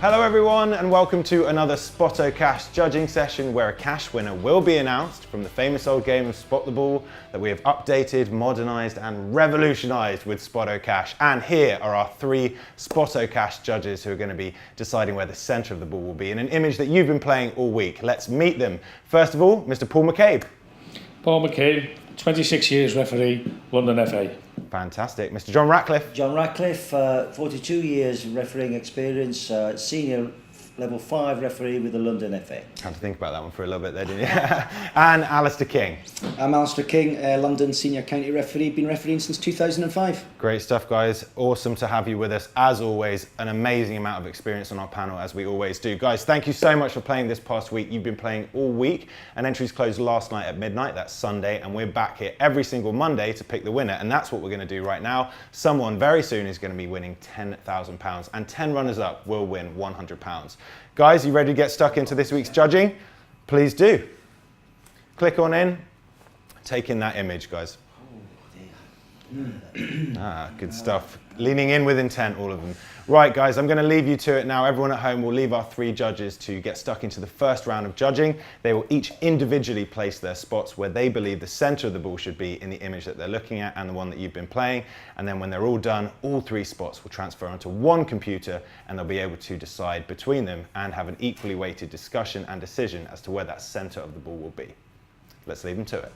Hello everyone and welcome to another SpottoCash judging session where a cash winner will be announced from the famous old game of Spot the Ball that we have updated, modernised and revolutionised with SpottoCash. And here are our three SpottoCash judges who are going to be deciding where the centre of the ball will be in an image that you've been playing all week. Let's meet them. First of all, Mr. Paul Mcabe. Paul Mcabe, 26 years referee, London FA. Fantastic. Mr. John Ratcliffe. John Ratcliffe, 42 years refereeing experience, senior level 5 referee with the London FA. Had to think about that one for a little bit there, didn't you? And Alasdair King. I'm Alasdair King, London senior county referee, been refereeing since 2005. Great stuff, guys. Awesome to have you with us. As always, an amazing amount of experience on our panel, as we always do. Guys, thank you so much for playing this past week. You've been playing all week, and entries closed last night at midnight. That's Sunday, and we're back here every single Monday to pick the winner, and that's what we're going to do right now. Someone very soon is going to be winning £10,000, and 10 runners-up will win £100. Guys, you ready to get stuck into this week's judging? Please do. Click on in. Take in that image, guys. Good stuff. Leaning in with intent, all of them. Right, guys, I'm going to leave you to it now. Everyone at home will leave our three judges to get stuck into the first round of judging. They will each individually place their spots where they believe the centre of the ball should be in the image that they're looking at and the one that you've been playing. And then when they're all done, all three spots will transfer onto one computer and they'll be able to decide between them and have an equally weighted discussion and decision as to where that centre of the ball will be. Let's leave them to it.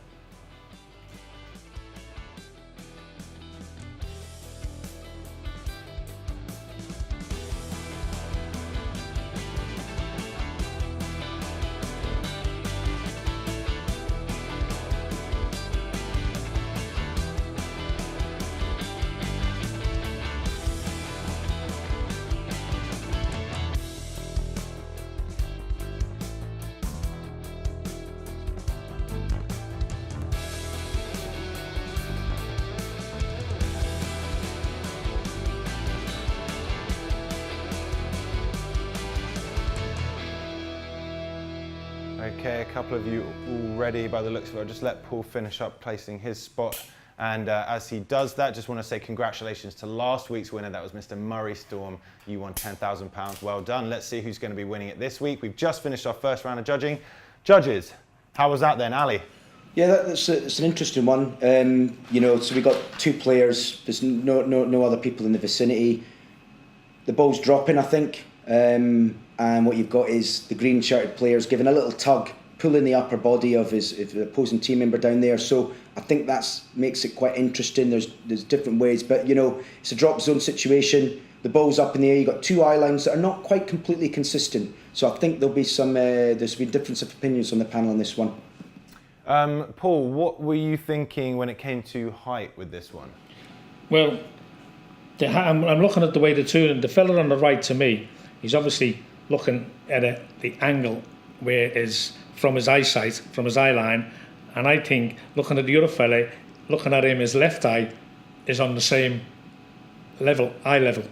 Okay, a couple of you already by the looks of it. I'll just let Paul finish up placing his spot. And as he does that, just want to say congratulations to last week's winner. That was Mr. Murray Storm. You won £10,000. Well done. Let's see who's going to be winning it this week. We've just finished our first round of judging. Judges, how was that then, Ali? Yeah, that's an interesting one. You know, so we got two players. There's no other people in the vicinity. The ball's dropping, I think. And what you've got is the green shirted players giving a little tug, pulling the upper body of his opposing team member down there. So I think that makes it quite interesting. There's different ways, but you know, it's a drop zone situation. The ball's up in the air. You've got two eye lines that are not quite completely consistent. So I think there'll be there's been difference of opinions on the panel on this one. Paul, what were you thinking when it came to height with this one? Well, I'm looking at the way the two, and the fella on the right to me, he's obviously looking at the angle where it is from his eyesight, from his eye line, and I think looking at the other fella, looking at him, his left eye is on the same level, eye level.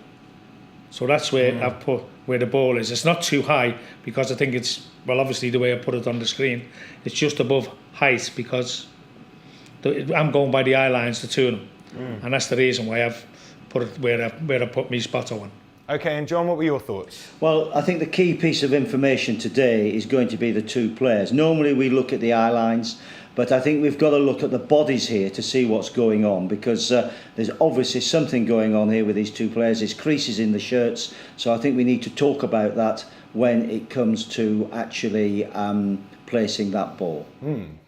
So that's where I've put where the ball is. It's not too high because I think it's, well, obviously the way I put it on the screen, it's just above height because I'm going by the eye lines, the two of them, and that's the reason why I've put it where I put me spotto on. Okay, and John, what were your thoughts? Well, I think the key piece of information today is going to be the two players. Normally we look at the eye lines, but I think we've got to look at the bodies here to see what's going on, because there's obviously something going on here with these two players. There's creases in the shirts, so I think we need to talk about that when it comes to actually placing that ball.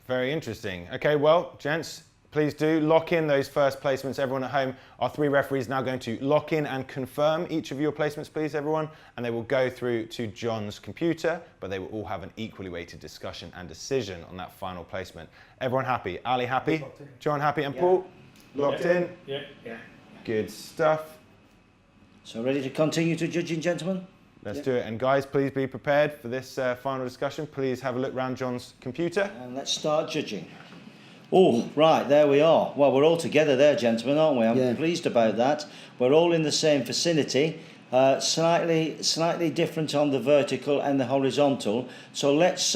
Very interesting. Okay, well, gents, please do lock in those first placements. Everyone at home, our three referees now going to lock in and confirm each of your placements, please, everyone. And they will go through to John's computer, but they will all have an equally weighted discussion and decision on that final placement. Everyone happy? Ali happy? John happy? And Paul? Locked in? Yeah. Good stuff. So ready to continue to judging, gentlemen? Let's do it. And guys, please be prepared for this final discussion. Please have a look around John's computer. And let's start judging. Oh, right, there we are. Well, we're all together there, gentlemen, aren't we? I'm pleased about that. We're all in the same vicinity. Slightly different on the vertical and the horizontal. So let's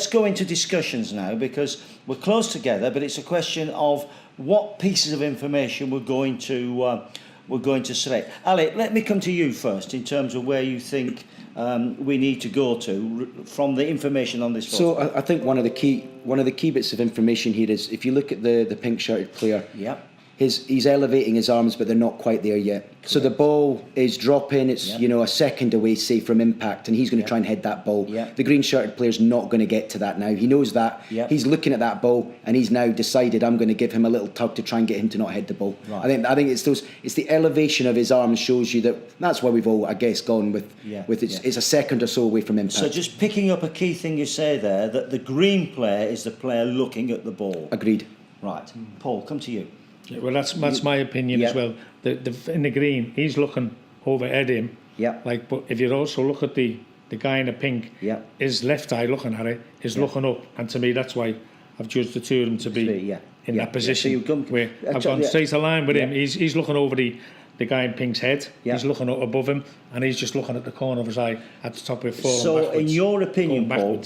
go into discussions now, because we're close together, but it's a question of what pieces of information we're going to select. Ali, let me come to you first in terms of where you think we need to go to from the information on this photograph? So I think one of the key bits of information here is if you look at the pink shirted player. Yep. He's elevating his arms, but they're not quite there yet. Correct. So the ball is dropping. It's a second away, say, from impact, and he's going to try and head that ball. Yep. The green shirted player's not going to get to that now. He knows that. Yep. He's looking at that ball, and he's now decided I'm going to give him a little tug to try and get him to not head the ball. Right. I think it's the elevation of his arms shows you that's where we've all, I guess, gone with it's a second or so away from impact. So just picking up a key thing you say there, that the green player is the player looking at the ball. Agreed. Right. Paul, come to you. Yeah, well, that's my opinion as well. In the green, he's looking over at him. Yeah. But if you also look at the guy in the pink, his left eye looking at it is looking up, and to me that's why I've judged the two of them to be in that position. Where I've gone straight to line with him. He's looking over the guy in pink's head. He's looking up above him, and he's just looking at the corner of his eye at the top of it. So, in your opinion, Paul,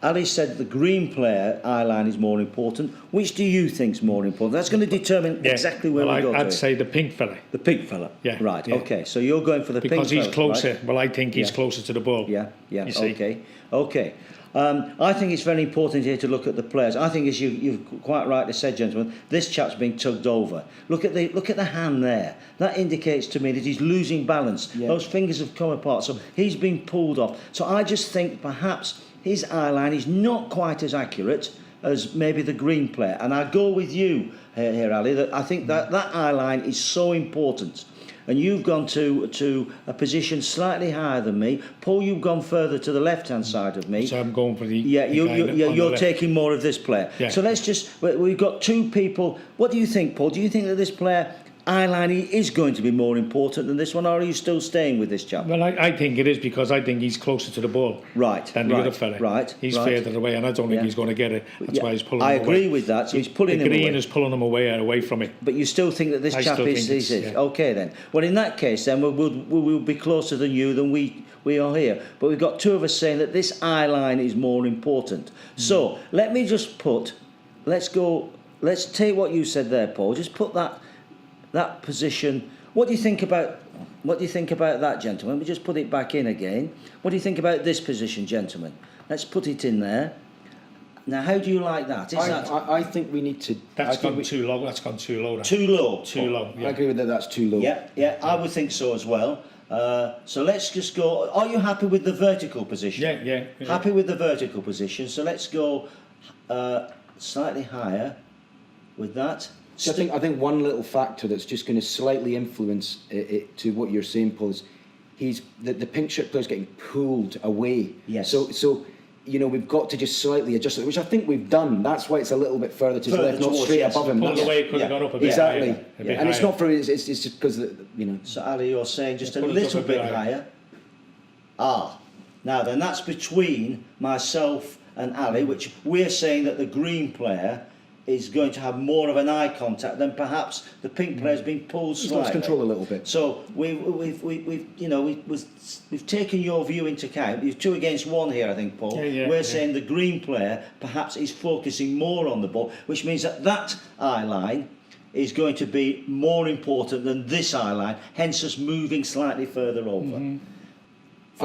Ali said the green player eye line is more important. Which do you think is more important? That's going to determine exactly where we go to. I'd say the pink fella. The pink fella? Yeah. Right, okay. So you're going for the pink fella. Because he's closer. Right? Well, I think he's closer to the ball. Yeah, okay. I think it's very important here to look at the players. I think, as you've quite rightly said, gentlemen, this chap's being tugged over. Look at the hand there. That indicates to me that he's losing balance. Yeah. Those fingers have come apart, so he's being pulled off. So I just think perhaps his eye line is not quite as accurate as maybe the green player. And I go with you here, Ali, that I think that eye line is so important. And you've gone to a position slightly higher than me. Paul, you've gone further to the left-hand side of me. So I'm going for the you're taking more of this player. Yeah. So we've got two people. What do you think, Paul? Do you think that this player eye line is going to be more important than this one, or are you still staying with this chap? Well, I think it is, because I think he's closer to the ball than the other fella. Right. He's further away, and I don't think he's going to get it. That's why he's pulling him away. I agree with that. So he's pulling him away. The green is pulling him away from it. But you still think that this chap is it? Yeah. Okay, then. Well, in that case, then we'll be closer than you than we are here. But we've got two of us saying that this eye line is more important. So let me just let's take what you said there, Paul. Just put that position. What do you think about that, gentlemen? We just put it back in again. What do you think about this position, gentlemen? Let's put it in there. Now, how do you like that? I think we need to. That's gone too low. That's gone too low. Too low. Too low. Yeah. I agree with that. That's too low. Yeah. I would think so as well. So let's just go. Are you happy with the vertical position? Yeah. Happy with the vertical position. So let's go slightly higher with that. So I think one little factor that's just going to slightly influence it to what you're saying, Paul, is the pink shirt player's getting pulled away. Yes. So we've got to just slightly adjust it, which I think we've done. That's why it's a little bit further to the left, not straight above him. Pulled away, could have gone up a bit. Exactly. Higher, a bit and it's not for it's just because So Ali, you're saying just a little bit higher. Now then, that's between myself and Ali, which we're saying that the green player is going to have more of an eye contact than perhaps the pink player's been pulled slightly. Lost control a little bit. So we've taken your view into account. You've 2 against 1 here, I think, Paul. We're saying the green player perhaps is focusing more on the ball, which means that eye line is going to be more important than this eye line, hence us moving slightly further over. I'm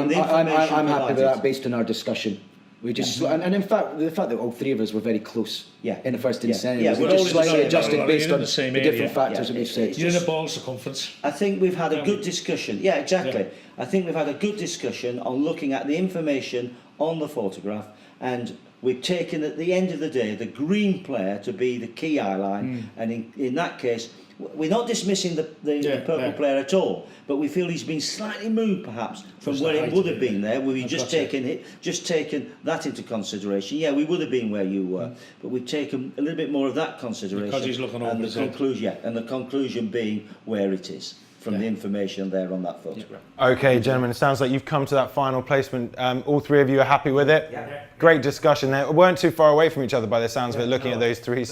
happy with that based on our discussion. We just and in fact the fact that all three of us were very close in the first instance. Yeah, we're just slightly adjusted based on the different factors that we've said. You're in the ball circumference. I think we've had a good discussion. Yeah, exactly. Yeah. I think we've had a good discussion on looking at the information on the photograph, and we've taken at the end of the day the green player to be the key eye line, and in that case we're not dismissing the purple player at all, but we feel he's been slightly moved perhaps from where it would have been there, where we just taken that into consideration. Yeah, we would have been where you were, but we've taken a little bit more of that consideration. Because he's looking over his head. And the conclusion being where it is from the information there on that photograph. Okay, gentlemen, it sounds like you've come to that final placement. All three of you are happy with it? Yeah. Great discussion there. We weren't too far away from each other by the sounds of it, looking at these three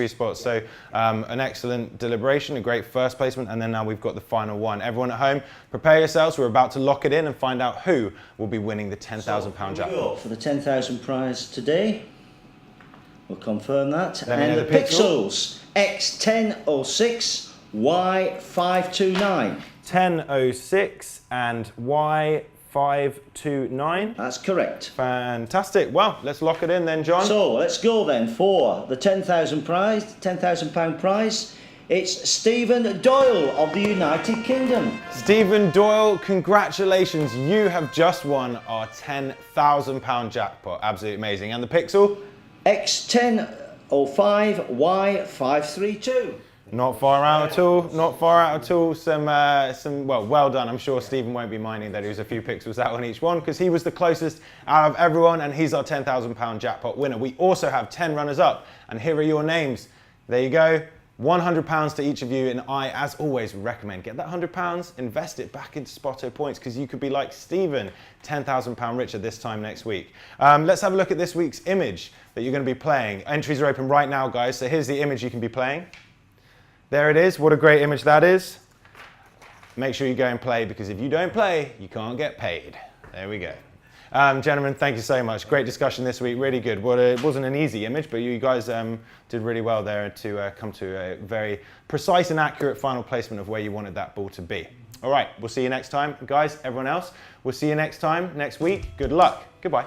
spots. So an excellent deliberation, a great first placement, and then now we've got the final one. Everyone at home, prepare yourselves. We're about to lock it in and find out who will be winning the £10,000 jackpot. For the 10,000 prize today, we'll confirm that. And the pixels, X1006, Y529. 1006 and Y529. 529. That's correct. Fantastic. Well, let's lock it in then, John. So let's go then for the £10,000 prize. It's Stephen Doyle of the United Kingdom. Stephen Doyle, congratulations. You have just won our £10,000 jackpot. Absolutely amazing. And the pixel? X1005Y532. Not far out at all. Not far out at all. Well done. I'm sure Stephen won't be minding that he was a few pixels out on each one because he was the closest out of everyone, and he's our £10,000 jackpot winner. We also have 10 runners up, and here are your names. There you go. £100 to each of you, and I, as always, recommend get that £100, invest it back into Spotto points because you could be like Stephen, £10,000 richer this time next week. Let's have a look at this week's image that you're going to be playing. Entries are open right now, guys, so here's the image you can be playing. There it is. What a great image that is. Make sure you go and play because if you don't play, you can't get paid. There we go. Gentlemen, thank you so much. Great discussion this week, really good. Well, it wasn't an easy image, but you guys did really well there to come to a very precise and accurate final placement of where you wanted that ball to be. All right, we'll see you next time. Guys, everyone else, we'll see you next time, next week. Good luck. Goodbye.